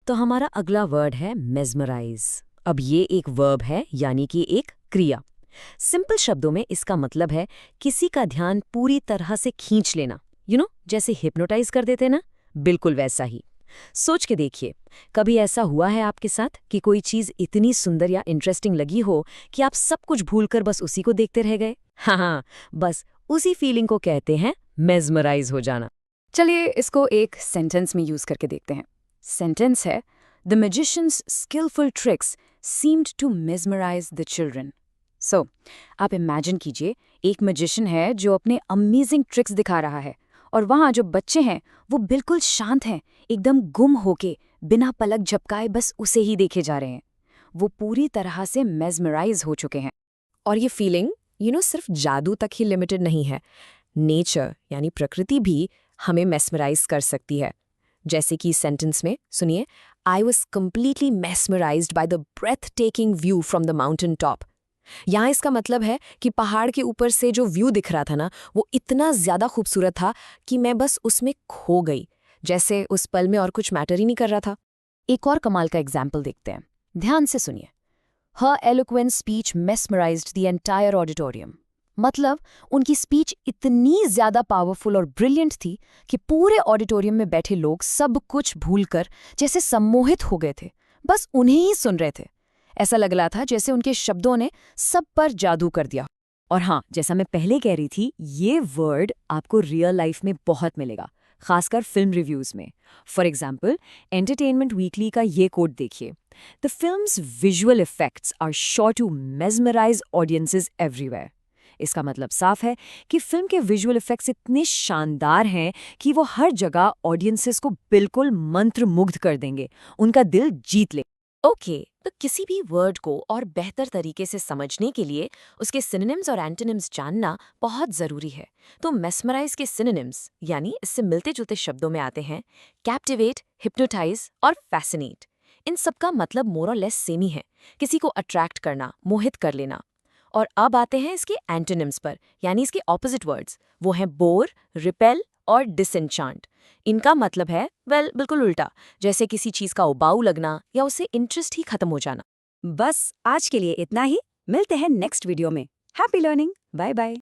तो हमारा अगला वर्ड है मेस्मराइज। अब ये एक वर्ब है, यानी कि एक क्रिया। सिंपल शब्दों में इसका मतलब है किसी का ध्यान पूरी तरह से खींच लेना। जैसे हिप्नोटाइज कर देते ना, बिल्कुल वैसा ही। सोच के देखिए, कभी ऐसा हुआ है आपके साथ कि कोई चीज इतनी सुंदर या इंटरेस्टिंग लगी हो कि आप सब कुछ भूलकर बस उसी को देखते रह गए? हाँ, बस उसी फीलिंग को कहते हैं मेस्मराइज हो जाना। चलिए इसको एक सेंटेंस में यूज करके देखते हैं। सेंटेंस है, the magicians skillful tricks seemed to mesmerize the children. So आप इमेजिन कीजिए, एक मैजिशियन है जो अपने अमेजिंग ट्रिक्स दिखा रहा है, और वहाँ जो बच्चे हैं वो बिल्कुल शांत हैं, एकदम गुम होके बिना पलक झपकाए बस उसे ही देखे जा रहे हैं। वो पूरी तरह से मेस्मराइज हो चुके हैं। और ये फीलिंग सिर्फ जादू तक ही लिमिटेड नहीं है। नेचर यानी प्रकृति भी हमें मेस्मराइज कर सकती है। जैसे कि सेंटेंस में सुनिए, I was completely mesmerised by the breathtaking view from the mountain top. यहाँ इसका मतलब है कि पहाड़ के ऊपर से जो व्यू दिख रहा था ना, वो इतना ज्यादा खूबसूरत था कि मैं बस उसमें खो गई, जैसे उस पल में और कुछ मैटर ही नहीं कर रहा था। एक और कमाल का एग्जाम्पल देखते हैं, ध्यान से सुनिए। Her eloquent speech mesmerized the entire auditorium. मतलब उनकी स्पीच इतनी ज्यादा पावरफुल और ब्रिलियंट थी कि पूरे ऑडिटोरियम में बैठे लोग सब कुछ भूलकर जैसे सम्मोहित हो गए थे, बस उन्हें ही सुन रहे थे। ऐसा लग रहा था जैसे उनके शब्दों ने सब पर जादू कर दिया। और हाँ, जैसा मैं पहले कह रही थी, ये वर्ड आपको रियल लाइफ में बहुत मिलेगा, खासकर फिल्म रिव्यूज में। फॉर एग्जाम्पल, एंटरटेनमेंट वीकली का ये कोट देखिए, the film's visual effects are sure to mesmerise audiences everywhere. इसका मतलब साफ है कि फिल्म के विजुअल इफेक्ट्स इतने शानदार हैं कि वो हर जगह ऑडियंसेस को बिल्कुल मंत्रमुग्ध कर देंगे, उनका दिल जीत ले। ओके, तो किसी भी वर्ड को और बेहतर तरीके से समझने के लिए उसके सिनोनिम्स और एंटोनिम्स जानना बहुत ज़रूरी है। तो मेस्मराइज के सिनोनिम्स यानी इससे मिलते जुलते शब्दों में आते हैं कैप्टिवेट, हिप्नोटाइज और फैसिनेट। इन सबका मतलब मोर और लेस सेम ही है, किसी को अट्रैक्ट करना, मोहित कर लेना। और अब आते हैं इसके एंटोनिम्स पर, यानी इसके ऑपोजिट वर्ड्स। वो हैं बोर, रिपेल और डिसएन्चांट। इनका मतलब है बिल्कुल उल्टा, जैसे किसी चीज का उबाऊ लगना या उससे इंटरेस्ट ही खत्म हो जाना। बस आज के लिए इतना ही। मिलते हैं नेक्स्ट वीडियो में। Happy learning. Bye bye.